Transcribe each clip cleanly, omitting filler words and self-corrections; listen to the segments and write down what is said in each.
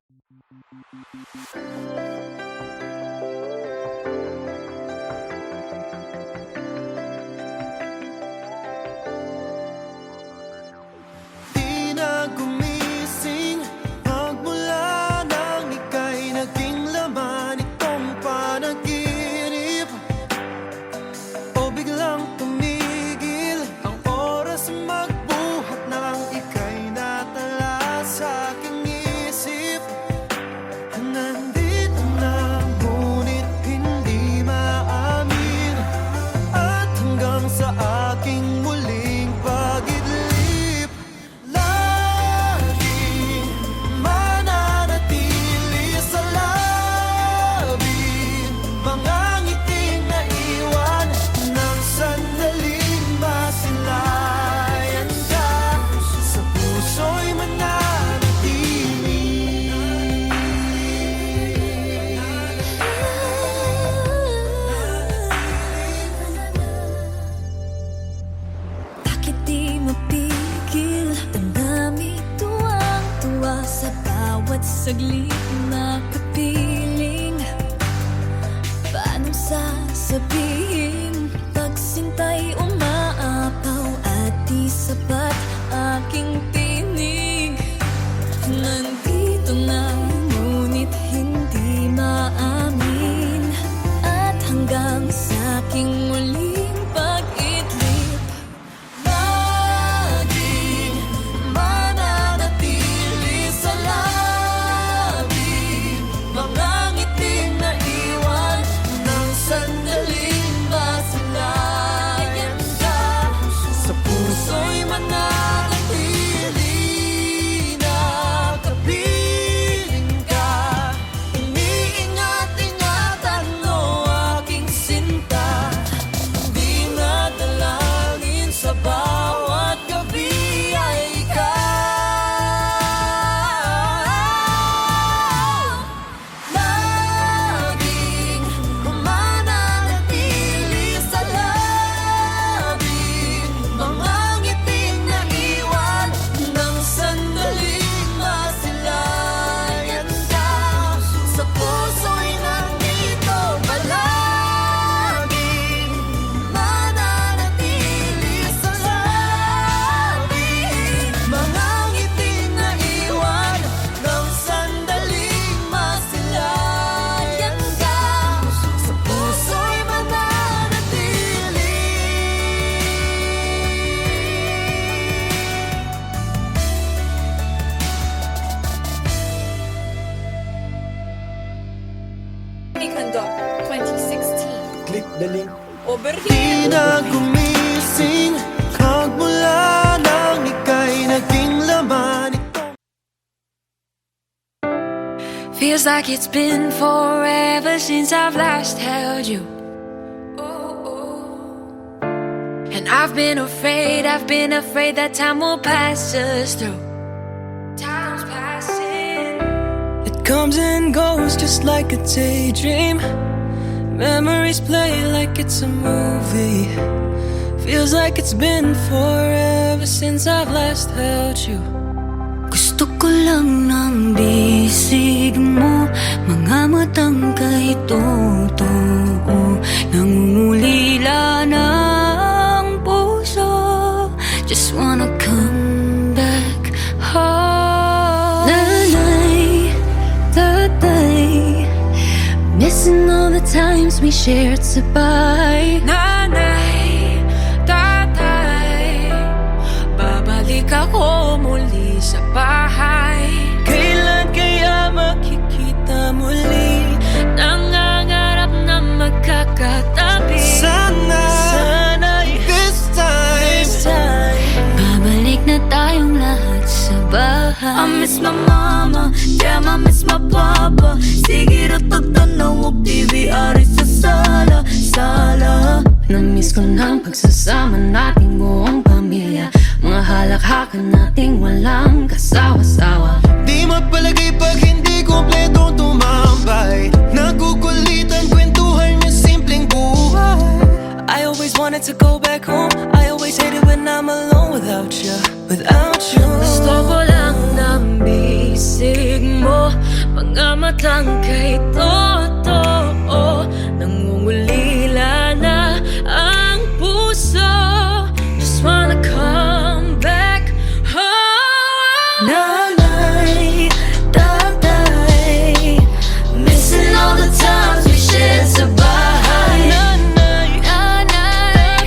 Di na gumising magmula nang ika'y naging laman itong panaginip, o biglang tumigil ang oras magbuhat nang ika'y natala sa aking isip. Nandito na ngunit hindi maamin, at hanggang sa aking muling pag-idlip, laging mananatili sa labi mga ngiting naiwan ng sandaling masilayan ka. Sa puso'y mananatili. Bakit di mapigil? Damdamin tuwang-tuwa sa bawat saglit na kapiling. Paano sasabihin pag sinta'y umaapaw at di sapat aking tinig? Nandito na ngunit hindi maamin, at hanggang sa aking muling pag-idlip, laging mananatili sa labi mga ngiting naiwan ng sandaling masilayan ka. Sa puso'y mananatili na kapiling ka. Iniingat-ingatan mo aking sinta, di nadalangin sa bawat gabi ay ikaw. Laging mananatili sa labi mga ngiting naiwan ng sandaling masilayan ka. Sa puso'y nandito palaging mananatili sa labi mga ngiting naiwan ng sandaling masilayan ka. Sa puso'y mananatili. Conduct 2016. Click the link. Over Di here. na gumising magmula nang ika'y naging laman itong Feels like it's been forever since I've last held you. And I've been afraid that time will pass us through. Time's passing. It comes and goes just like a daydream. Memories play like it's a movie. Feels like it's been forever since I've last held you. Gusto ko lang ng bisig mo, mga matang kay totoo, nangungulila ng puso. Just wanna come back home. Nanay, tatay, missing all the times we shared sabay. Nanay, tatay, babalik ako muli sa bahay. Kailan kaya makikita muli? Nangangarap na magkakatabi. Sana'y this time Babalik na tayong lahat sa bahay. I miss my mama, damn I miss my papa. Sige rotog tanaw og TVR sa sala. Na-miss ko ng pagsasama nating buong pamilya, mga halakhakan nating walang kasawa-sawa. Di mapalagay pag hindi kompletong tumambay. Nagukulitan kwentuhan yung simpleng buhay. I always wanted to go back home. I always hated when I'm alone without you. Gusto ko lang ng bisig mo, Mga matang kay totoo, nangungulila na ang puso. Just wanna come back home. Nanay, tatay, missing all the times we shared sa bahay. Nanay, tatay,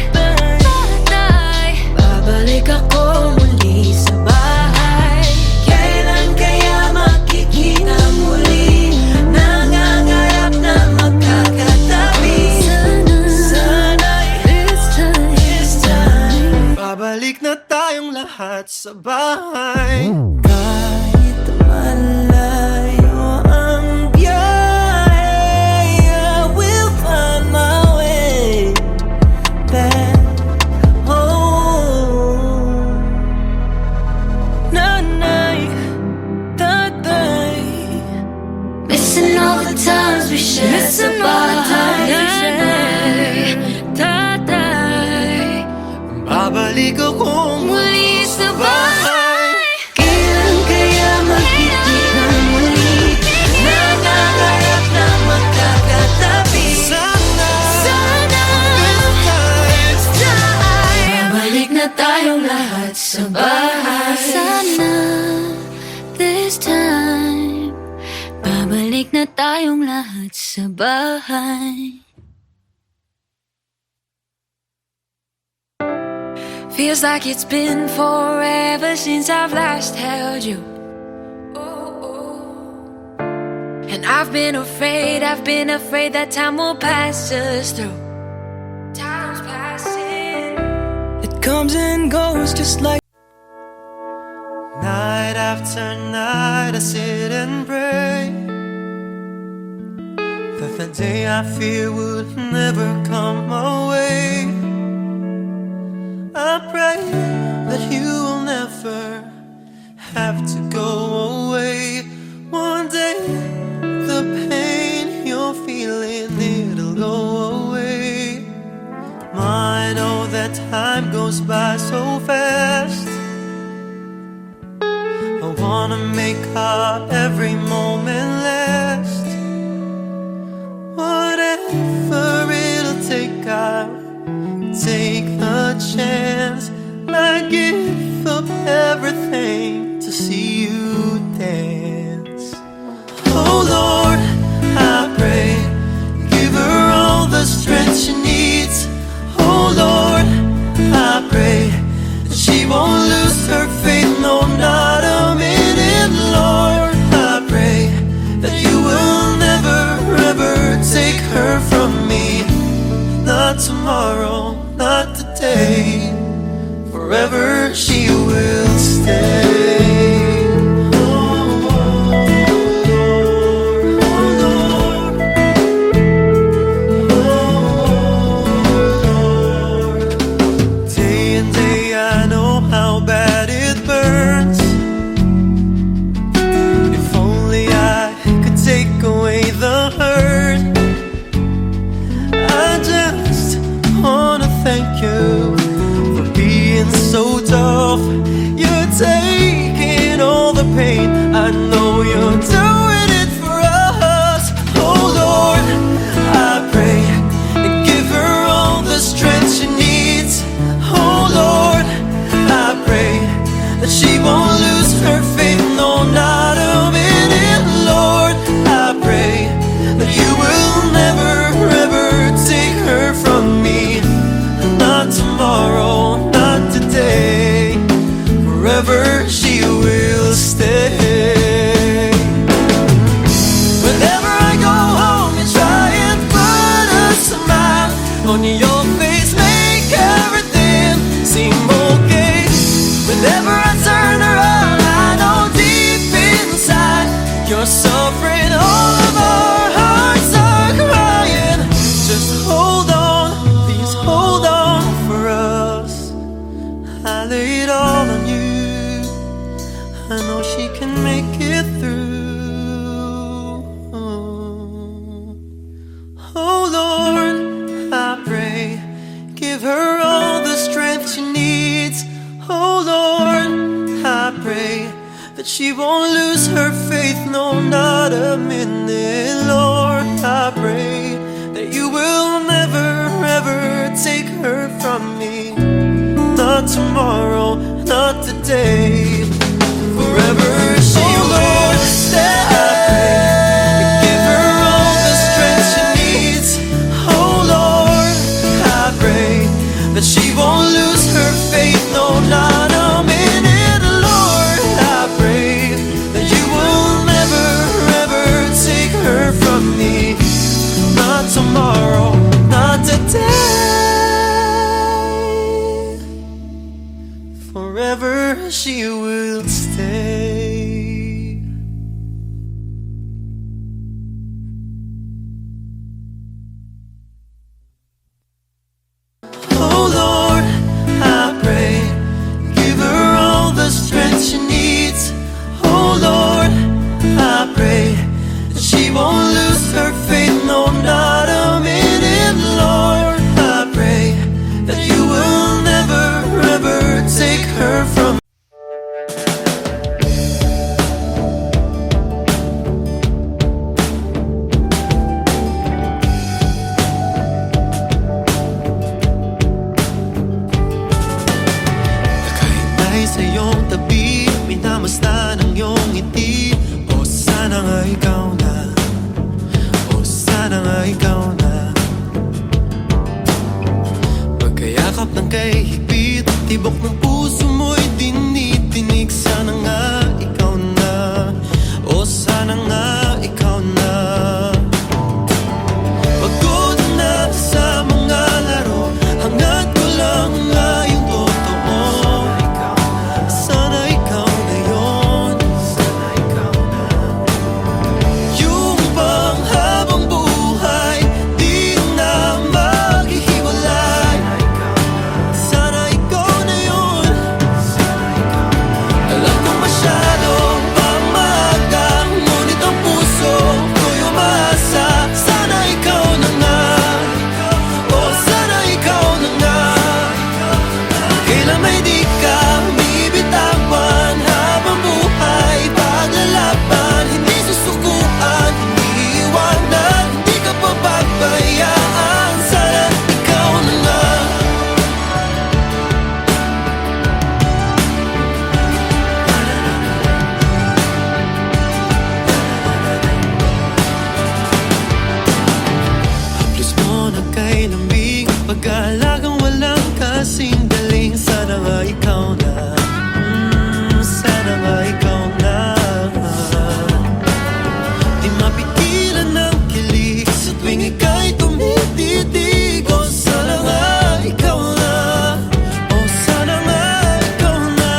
babalik ako muli sa bahay. Kailan kaya makikita muli? Nangangarap na magkakatabi. Sana'y this time Babalik na tayong lahat sa bahay. Kahit malayo ang biyahe, I will find my way back home. Nanay, tatay, missing all the times we shared sa bahay. Nanay, tatay, babalik akong muli sa bahay. bahay. Kailan kaya magkikita muli? Nangangarap na magkakatabi. Sana This time, babalik na tayong lahat sa bahay. Sana this time, babalik na tayong lahat sa bahay. Feels like it's been forever since I've last held you. And I've been afraid that time will pass us through. Time's passing. it comes and goes just like night after night I sit and pray that the day I fear would never come my way. I pray that you will never have to go away. One day the pain you're feeling, it'll go away. I know that time goes by so fast. I wanna make our every moment last. Whatever it'll take, I'll take the chance. I give up everything to see you dance. Oh Lord, I pray, give her all the strength she needs. Oh Lord, I pray that she won't lose her faith, no, not a minute. Lord, I pray that you will never, ever take her from me. Not tomorrow, not today, forever she will stay. Oh, Lord, oh, Lord, oh, Lord. Day and day I know how bad it burns. If only I could take away the hurt. I just wanna thank you for being so tough. You're taking all the pain, I know you're doing it for us. Oh Lord, I pray and give her all the strength she needs. Oh Lord, I pray that she won't lose her faith, no, not a minute. Lord, I pray that you will never, ever take her from me. Not tomorrow, not today, forever she will stay. Whenever I go home, you try and put a smile on your face, make everything seem okay. Whenever I turn around, I know deep inside you're suffering. All of our hearts are crying. Just hold on, please hold on for us. I lay it all on you. I know she can make it through. Oh Lord, I pray, give her all the strength she needs. Oh Lord, I pray that she won't lose her faith, no, not not tomorrow, not today. Forever she will stay. Give her all the strength she needs. Oh Lord, I pray that she won't lose her faith, no, not a minute. Lord, I pray that you will never, ever take her from me. Not tomorrow, not today. Forever she will stay. Oh Lord, I pray, give her all the strength she needs. Oh Lord, I pray that she won't lose her faith, no, not a minute. Lord, I pray that you will never, ever take her from. Nakahintay sa iyong tabi, minamasdan ang iyong ngiti. O sana nga ikaw na, o sana nga ikaw na. Magkayakap ng kay higpit, tibok ng puso mo'y dinitinig. Sana nga ikaw na, o sana nga ikaw na. Pagod na sa mga laro, hangad ko lang nga yung totoo. Sana ikaw na yun, yung panghabang buhay, di na maghihiwalay. Sana ikaw na yun. Alam ko masyado pang maaga, ngunit ang puso ko'y umaasa. Sana ikaw na nga, o sana ikaw na nga. Kailan may di ka bibitawan, habang buhay paglalaban. Hindi susukuan, hindi iwanan, hindi ka pababayaan. Sana ikaw na nga. Haplos mo na kay lambing, pag-aalagang walang kasing daling. Sana nga ikaw na, sana nga ikaw na. Di mapigilan ng kilig sa tuwing ika'y tumititig. O sana nga ikaw na, o sana nga ikaw na.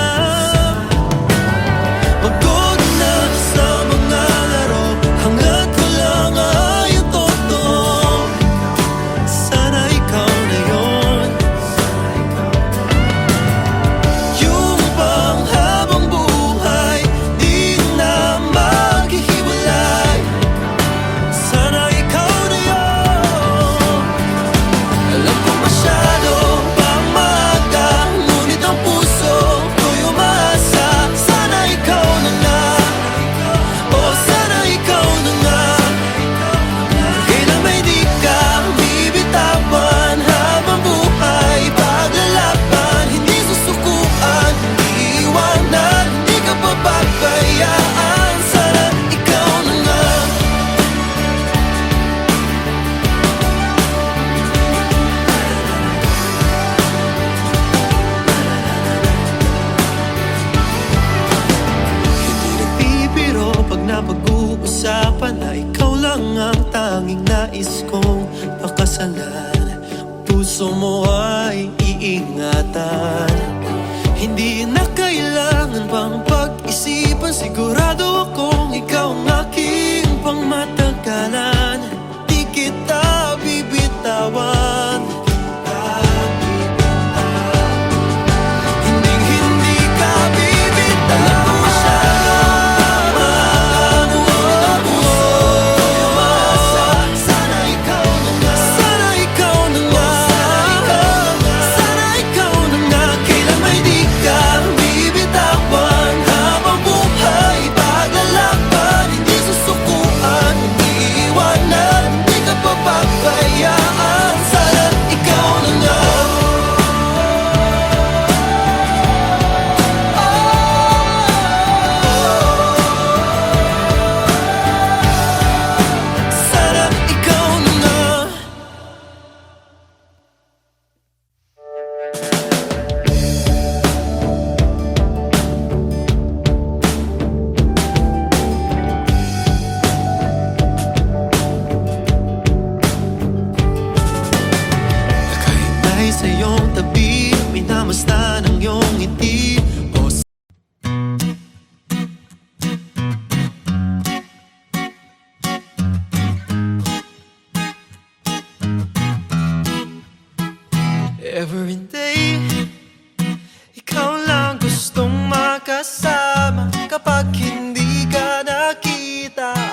Pagod na sa mga laro, hangad ko lang ay ang totoo. Sana ikaw na yun, yung panghabang buhay, di na maghihiwalay. Sana ikaw na yun. Alam ko masyado pang maaga, ngunit ang puso ko'y umaasa. Sana ikaw na nga, o sana ikaw na nga. Kailan may di ka bibitawan, habang buhay paglalaban. Hindi susukuan, hindi iwanan, hindi ka pababayaan. Sana ikaw na nga. Hindi nagbibiro pag napag-uusapan na ikaw lang ang tanging nais kong pakasalan. Puso mo ay iingatan, hindi na kailangan pang pag-isipan. Sigurado akong ikaw ang aking pangmatagalan. Di kita bibitawan, hindi ka bibitawan. Alam ko masyado pang ngunit ang puso ko'y umaasa. Sana ikaw na nga, sana ikaw na nga. Sana ikaw na nga. Kailan may di ka bibitawan, habang buhay paglalaban.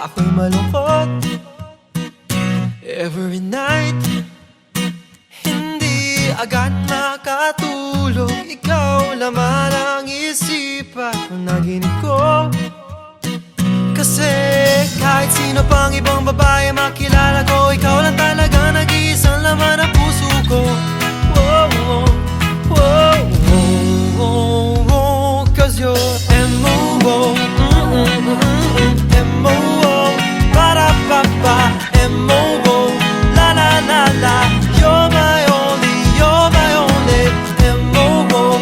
ako'y malungkot. Every night, hindi agad makatulog. Ikaw laman ang isipan ng naginip ko. Kasi kahit sino pang ibang babae makilala ko, ikaw lang talaga nag-iisang laman ng puso ko. Whoa, whoa, whoa, whoa, whoa, 'cause you're M.O.O. M.O.O. Para-pa-pa. M.O.O. La-la-la-la. You're my only, you're my only. M.O.O.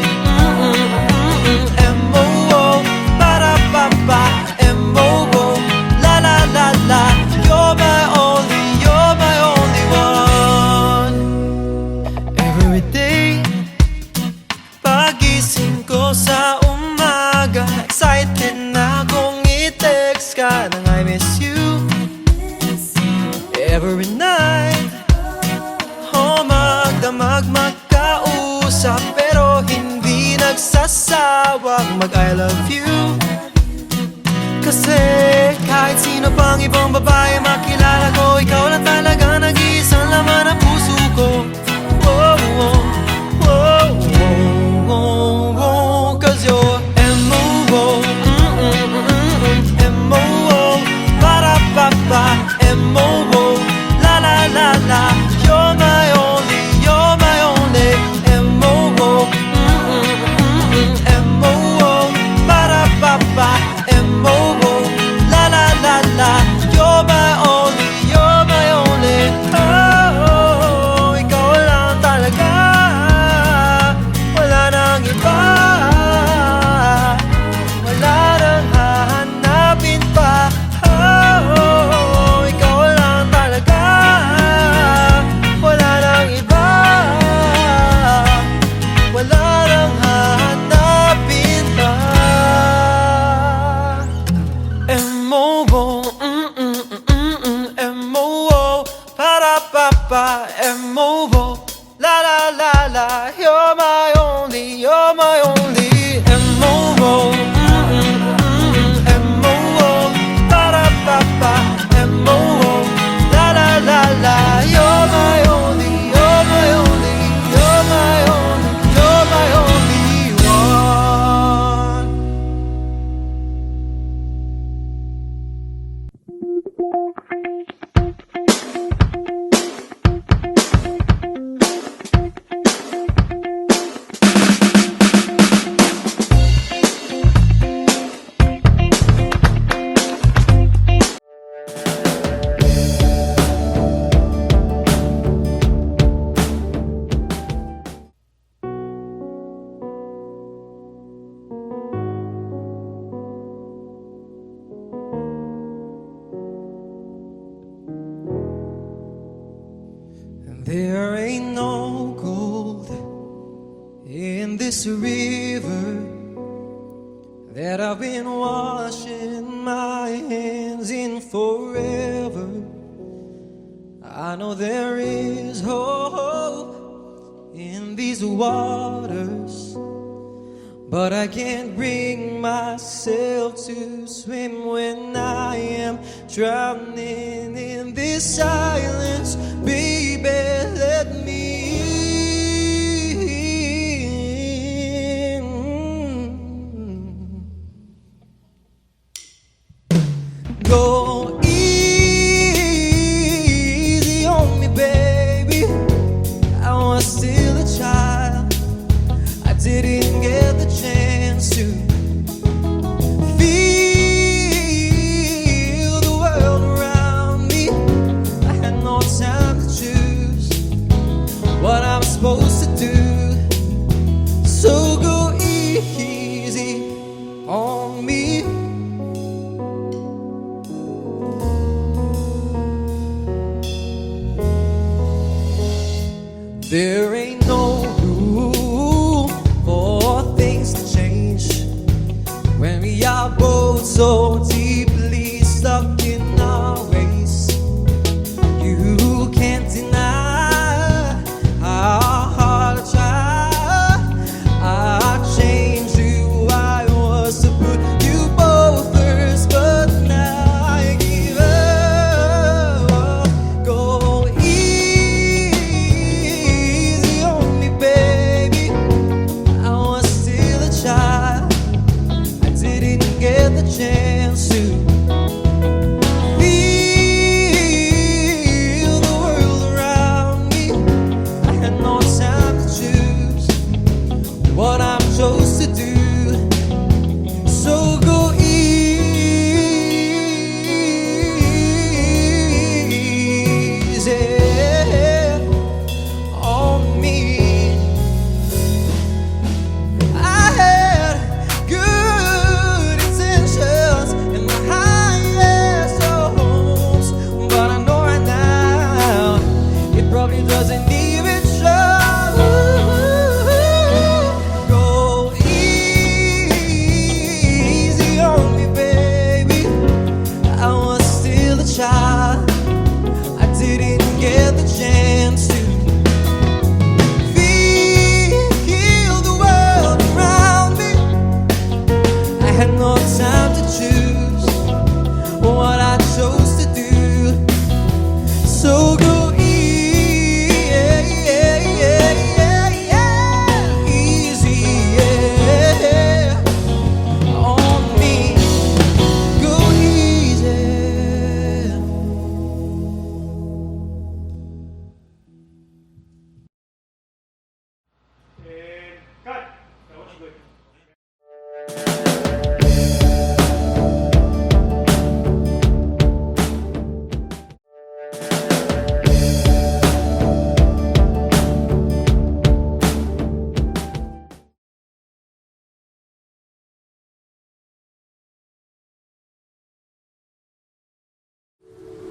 M.O.O. Para-pa-pa. M.O.O. La-la-la-la. You're my only, you're my only one. Every day, pagising ko sa umaga, excited na akong i-text ka nang I miss you. Every night, magdamag magkausap, pero hindi nagsasawang mag-I love you. Kasi kahit sino pang ibang babae makilala ko, ikaw lang talaga nag-iisang laman ng puso ko. Whoa, whoa, whoa, whoa, whoa, whoa, 'cause you're M.O.O. M.O.O. Para-pa-pa. M.O.O. La-la-la-la. You're my only, you're my only. M.O.O. M.O.O. Para-pa-pa. M.O.O. La-la-la-la. You're my only, you're my only. Oh, ikaw lang talaga. Wala nang iba. Wala nang hahanapin pa. Oh, ikaw lang talaga. Wala nang iba. Wala nang hahanapin pa. M.O.O. M.O.O. Para-pa-pa. M.O.O. La-la-la-la. You're my only, you're my only. M.O.O. M.O.O. Para-pa-pa. M.O.O. La-la-la-la. You're my only, you're my only. You're my only, you're my only one. There ain't no gold in this river that I've been washing my hands in forever. I know there is hope in these waters, but I can't bring myself to swim when I am drowning in this silence. Baby, let me in. Go easy on me, baby. I was still a child. I didn't get the chance to feel the world around me. I had no time to choose what I'm supposed to do. So go easy on me. There ain't no room for things to change when we are both so deeply stuck in our ways. You can't deny how hard I try. I changed who I was to put you both first, but now I give child, I didn't get the chance to feel the world around me. I had no time to choose what I chose to do. So go easy, on me. Go easy.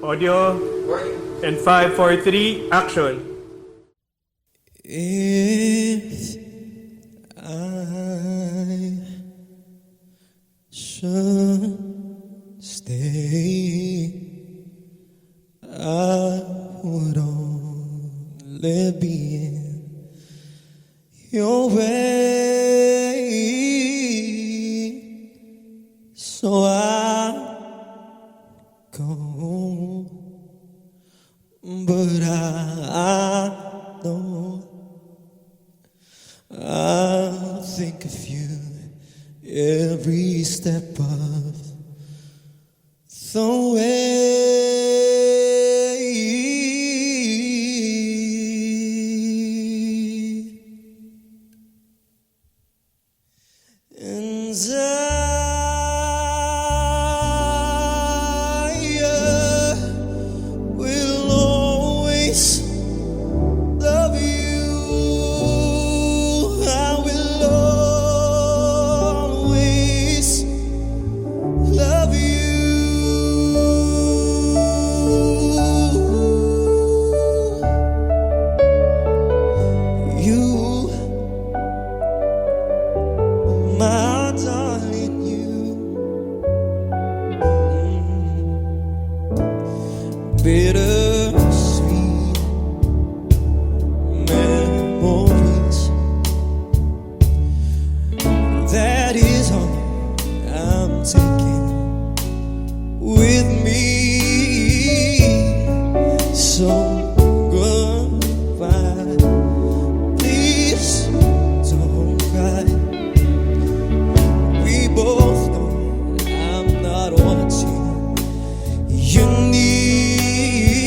Audio and 5, 4, 3, action. If I should stay, I would only be in your way. So I go, but I know I'll think of you every step of the way. And I will always love you. I will always love you. You, my darling, you. Bittersweet memories. That is all I'm taking with me. So goodbye. Please don't cry. We both know I'm not what you need.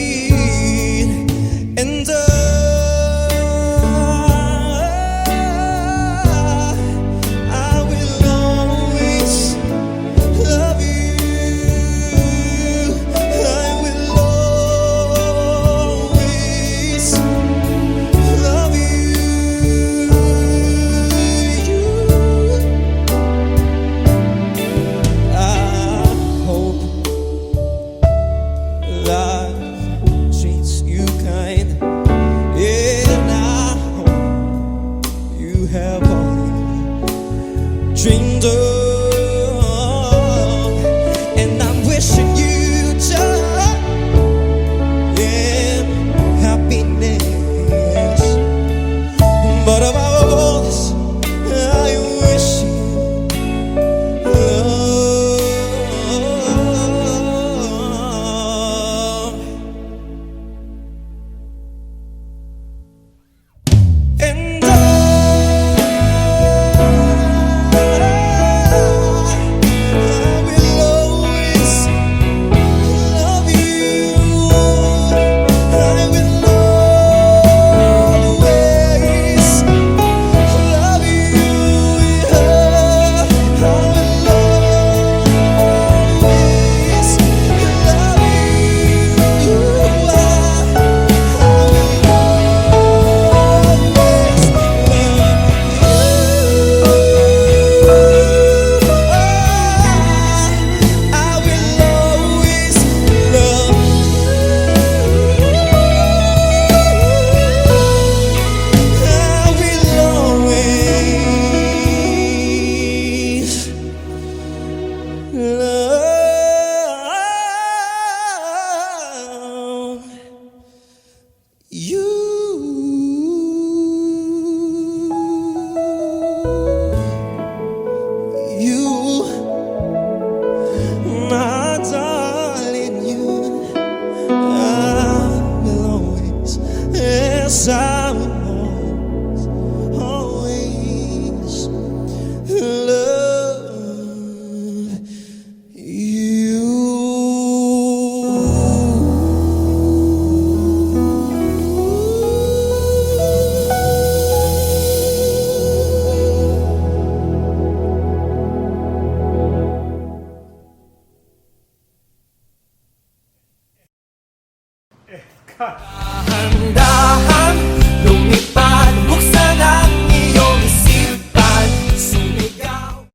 Dahan-dahan lumipad, buksan ang iyong isipan, sumigaw.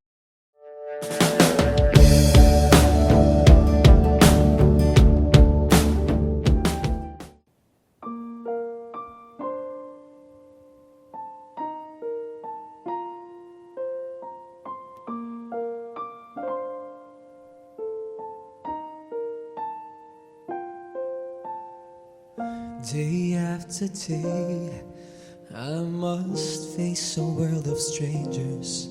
Day after day, I must face a world of strangers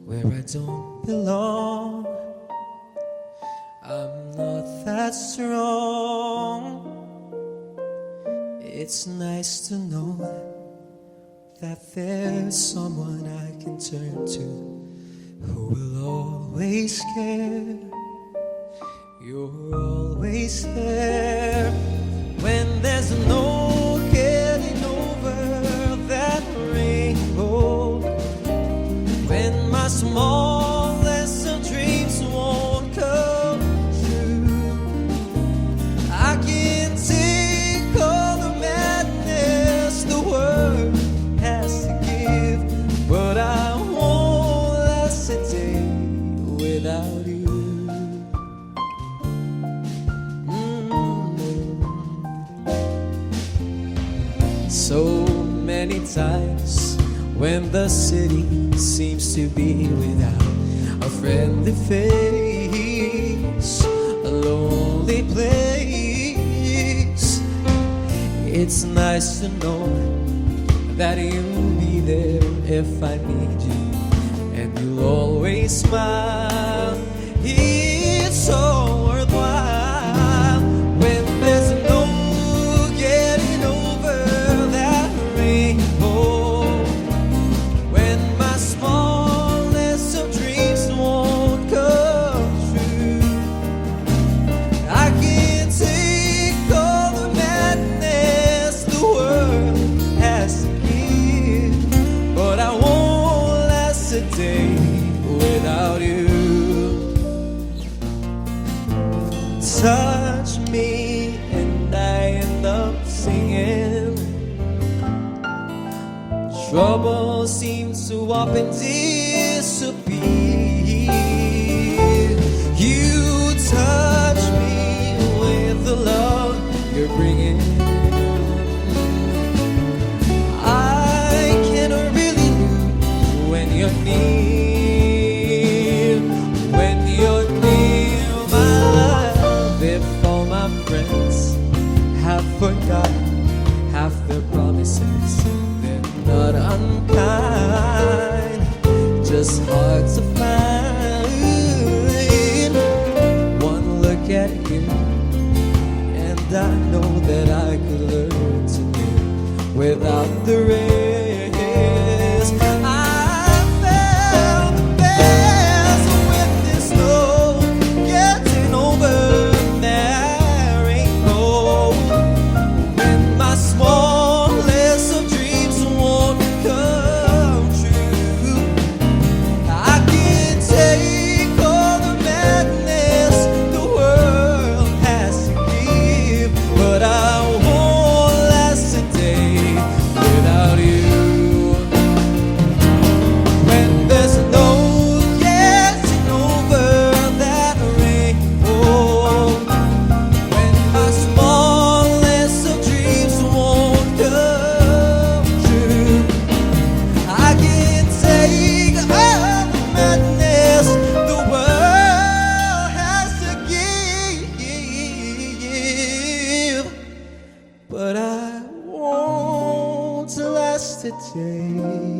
where I don't belong. I'm not that strong. It's nice to know that there's someone I can turn to who will always care. You're always there. When there's no getting over that rainbow, when my smallest of dreams won't come true, I can take all the madness the world has to give, but I won't last a day without you. So many times when the city seems to be without a friendly face, a lonely place, it's nice to know that you'll be there if I need you, and you'll always smile. It's so worthwhile when there's no getting over that rainbow, when my smallest of dreams won't come true. I can take all the madness the world has to give, but I won't last a day without you. Touch me and I end up singing. Trouble seems to up and disappear. You touch me with the love you're bringing. I can really lose when you're near. When you're near, my love, if all my friends have forgotten half their promises, they're not unkind, just hard to find. One look at you and I know that I could learn to live without the rest. I found the best with this no getting over that rainbow, when my smallest of dreams won't come true. I can take all the madness the world has to give, but I won't last a day without you. When there's no getting over that rainbow, when my smallest of dreams won't come true, I can take all the madness the world has to give, but I won't last a day